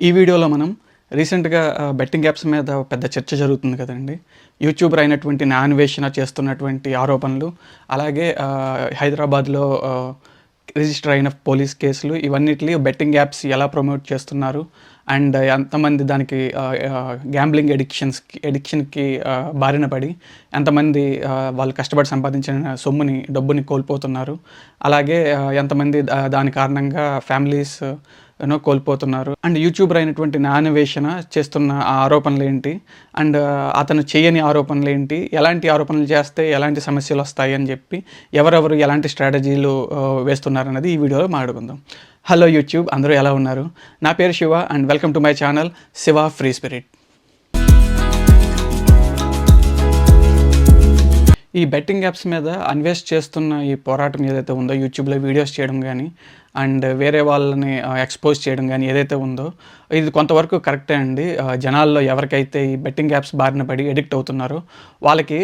ఈ వీడియోలో మనం రీసెంట్‌గా బెట్టింగ్ యాప్స్ మీద పెద్ద చర్చ జరుగుతుంది కదండీ. యూట్యూబర్ అయినటువంటి న్యాయన్వేషణ చేస్తున్నటువంటి ఆరోపణలు, అలాగే హైదరాబాద్‌లో రిజిస్టర్ అయిన పోలీస్ కేసులు ఇవన్నిటిని బెట్టింగ్ యాప్స్ ఎలా ప్రమోట్ చేస్తున్నారు అండ్ ఎంతమంది దానికి గ్యాంబ్లింగ్ ఎడిక్షన్‌కి బారిన పడి ఎంతమంది వాళ్ళు కష్టపడి సంపాదించిన డబ్బుని కోల్పోతున్నారు. అలాగే ఎంతమంది దాని కారణంగా ఫ్యామిలీస్ కోల్పోతున్నారు. అండ్ యూట్యూబర్ అయినటువంటి న్యాయన్వేషణ చేస్తున్న ఆరోపణలు ఏంటి, అండ్ అతను చేయని ఆరోపణలు ఏంటి, ఎలాంటి ఆరోపణలు చేస్తే ఎలాంటి సమస్యలు వస్తాయి అని చెప్పి ఎవరెవరు ఎలాంటి స్ట్రాటజీలు వేస్తున్నారన్నది ఈ వీడియోలో మాట్లాడుకుందాం. హలో యూట్యూబ్, అందరూ ఎలా ఉన్నారు? నా పేరు Shiva and welcome to my channel Shiva free spirit. ఈ బెట్టింగ్ యాప్స్ మీద అన్వేష్ చేస్తున్న ఈ పోరాటం ఏదైతే ఉందో, యూట్యూబ్లో వీడియోస్ చేయడం కానీ అండ్ వేరే వాళ్ళని ఎక్స్పోజ్ చేయడం కానీ ఏదైతే ఉందో, ఇది కొంతవరకు కరెక్టే అండి. జనాల్లో ఎవరికైతే ఈ బెట్టింగ్ యాప్స్ బారిన పడి ఎడిక్ట్ అవుతున్నారో వాళ్ళకి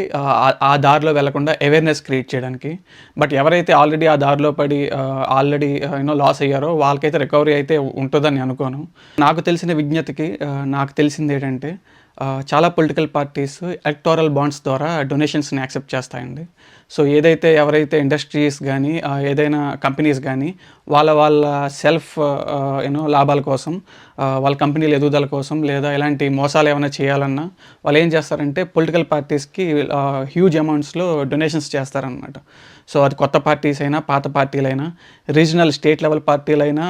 ఆ దారిలో వెళ్లకుండా అవేర్నెస్ క్రియేట్ చేయడానికి. బట్ ఎవరైతే ఆల్రెడీ ఆ దారిలో పడి ఆల్రెడీ లాస్ అయ్యారో వాళ్ళకైతే రికవరీ అయితే ఉంటుందని అనుకోను. నాకు తెలిసిన విజ్ఞతకి నాకు తెలిసింది ఏంటంటే, చాలా పొలిటికల్ పార్టీస్ ఎలక్టోరల్ బాండ్స్ ద్వారా డొనేషన్స్ని యాక్సెప్ట్ చేస్తాయండి. సో ఎవరైతే ఇండస్ట్రీస్ కానీ ఏదైనా కంపెనీస్ కానీ వాళ్ళ సెల్ఫ్ లాభాల కోసం, వాళ్ళ కంపెనీల ఎదుగుదల కోసం, లేదా ఇలాంటి మోసాలు ఏమైనా చేయాలన్నా వాళ్ళు ఏం చేస్తారంటే పొలిటికల్ పార్టీస్కి హ్యూజ్ అమౌంట్స్లో డొనేషన్స్ చేస్తారనమాట. సో అది కొత్త పార్టీస్ అయినా, పాత పార్టీలైనా, రీజనల్ స్టేట్ లెవెల్ పార్టీలైనా,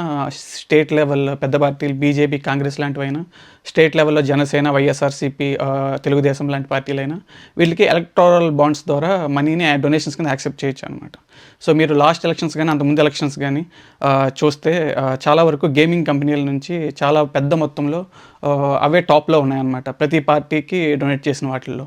స్టేట్ లెవెల్ పెద్ద పార్టీలు బీజేపీ, కాంగ్రెస్ లాంటివైనా, స్టేట్ లెవెల్లో జనసేన, వైఎస్ఆర్సీపీ, తెలుగుదేశం లాంటి పార్టీలైనా వీళ్ళకి ఎలక్టోరల్ బాండ్స్ ద్వారా మనీని డొనేషన్స్ కింద యాక్సెప్ట్ చేయొచ్చు అనమాట. సో మీరు లాస్ట్ ఎలక్షన్స్ కానీ అంతకుముందు ఎలక్షన్స్ కానీ చూస్తే చాలా వరకు గేమింగ్ కంపెనీల నుంచి చాలా పెద్ద మొత్తంలో అవే టాప్లో ఉన్నాయన్నమాట ప్రతి పార్టీకి డొనేట్ చేసిన వాటిల్లో.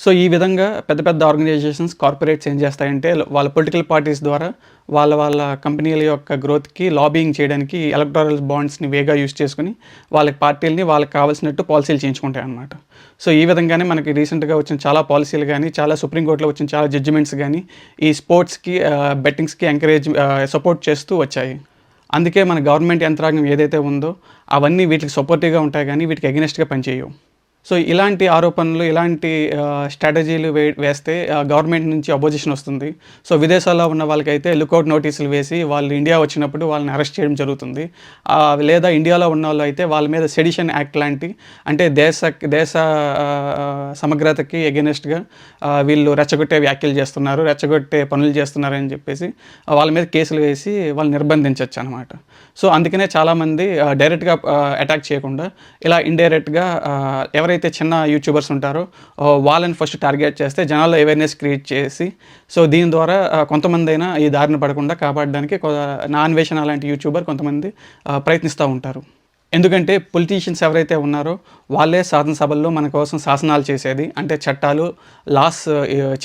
సో ఈ విధంగా పెద్ద పెద్ద ఆర్గనైజేషన్స్, కార్పొరేట్స్ ఏం చేస్తాయంటే వాళ్ళ పొలిటికల్ పార్టీస్ ద్వారా వాళ్ళ కంపెనీల యొక్క గ్రోత్కి లాబింగ్ చేయడానికి ఎలక్టోరల్ బాండ్స్ని వేగా యూజ్ చేసుకుని వాళ్ళ పార్టీలని వాళ్ళకి కావాల్సినట్టు పాలసీలు చేయించుకుంటాయి అన్నమాట. సో ఈ విధంగానే మనకి రీసెంట్గా వచ్చిన చాలా పాలసీలు కానీ, చాలా సుప్రీంకోర్టులో వచ్చిన చాలా జడ్జిమెంట్స్ కానీ ఈ స్పోర్ట్స్కి, బెట్టింగ్స్కి సపోర్ట్ చేస్తూ వచ్చాయి. అందుకే మన గవర్నమెంట్ యంత్రాంగం ఏదైతే ఉందో అవన్నీ వీటికి సపోర్టివ్గా ఉంటాయి కానీ వీటికి అగెనిస్ట్గా పనిచేయవు. సో ఇలాంటి ఆరోపణలు, ఇలాంటి స్ట్రాటజీలు వేస్తే గవర్నమెంట్ నుంచి అపోజిషన్ వస్తుంది. సో విదేశాల్లో ఉన్న వాళ్ళకైతే లుకౌట్ నోటీసులు వేసి వాళ్ళు ఇండియా వచ్చినప్పుడు వాళ్ళని అరెస్ట్ చేయడం జరుగుతుంది. లేదా ఇండియాలో ఉన్న వాళ్ళు అయితే వాళ్ళ మీద సెడిషన్ యాక్ట్ లాంటి, అంటే దేశ సమగ్రతకి ఎగెనిస్ట్గా వీళ్ళు రెచ్చగొట్టే వ్యాఖ్యలు చేస్తున్నారు, రెచ్చగొట్టే పనులు చేస్తున్నారని చెప్పేసి వాళ్ళ మీద కేసులు వేసి వాళ్ళు నిర్బంధించవచ్చు అనమాట. సో అందుకనే చాలామంది డైరెక్ట్గా అటాక్ చేయకుండా ఇలా ఇండైరెక్ట్గా ఎవరైతే చిన్న యూట్యూబర్స్ ఉంటారో వాళ్ళని ఫస్ట్ టార్గెట్ చేస్తే జనాల్లో అవేర్నెస్ క్రియేట్ చేసి, సో దీని ద్వారా కొంతమంది అయినా ఈ దారిన పడకుండా కాపాడడానికి న్యాయన్వేషణ లాంటి యూట్యూబర్ కొంతమంది ప్రయత్నిస్తూ ఉంటారు. ఎందుకంటే పొలిటీషియన్స్ ఎవరైతే ఉన్నారో వాళ్ళే శాసనసభల్లో మన కోసం శాసనాలు చేసేది, అంటే చట్టాలు, లాస్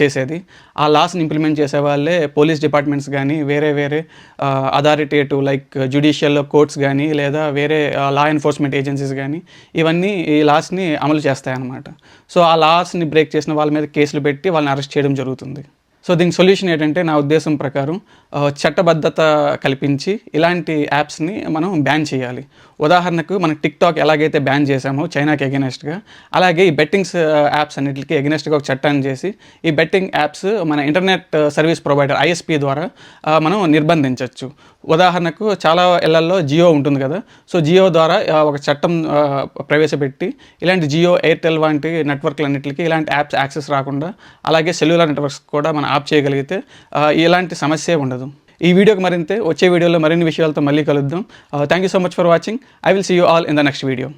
చేసేది. ఆ లాస్ని ఇంప్లిమెంట్ చేసే వాళ్ళే పోలీస్ డిపార్ట్మెంట్స్ కానీ, వేరే అథారిటేటివ్ లైక్ జ్యుడిషియల్ కోర్ట్స్ కానీ, లేదా వేరే లా ఎన్ఫోర్స్మెంట్ ఏజెన్సీస్ కానీ ఇవన్నీ ఈ లాస్ని అమలు చేస్తాయన్నమాట. సో ఆ లాస్ని బ్రేక్ చేసిన వాళ్ళ మీద కేసులు పెట్టి వాళ్ళని అరెస్ట్ చేయడం జరుగుతుంది. సో దీనికి సొల్యూషన్ ఏంటంటే, నా ఉద్దేశం ప్రకారం చట్టబద్ధత కల్పించి ఇలాంటి యాప్స్ని మనం బ్యాన్ చేయాలి. ఉదాహరణకు మనం టిక్టాక్ ఎలాగైతే బ్యాన్ చేసామో చైనాకి ఎగెనెస్ట్గా, అలాగే ఈ బెట్టింగ్స్ యాప్స్ అన్నిటికీ ఎగెనెస్ట్గా ఒక చట్టాన్ని చేసి ఈ బెట్టింగ్ యాప్స్ మన ఇంటర్నెట్ సర్వీస్ ప్రొవైడర్ ఐఎస్పీ ద్వారా మనం నిర్బంధించవచ్చు. ఉదాహరణకు చాలా ఇళ్లల్లో జియో ఉంటుంది కదా, సో జియో ద్వారా ఒక చట్టం ప్రవేశపెట్టి ఇలాంటి జియో, ఎయిర్టెల్ వంటి నెట్వర్క్లన్నింటికి ఇలాంటి యాప్స్ యాక్సెస్ రాకుండా, అలాగే సెల్యులార్ నెట్వర్క్స్ కూడా మనం ఆప్ చేయగలిగితే ఇలాంటి సమస్య ఉండదు. ఈ వీడియోకి వచ్చే వీడియోలో మరిన్ని విషయాలతో మళ్ళీ కలుద్దాం. Thank you so much for watching. I will see you all in the next video.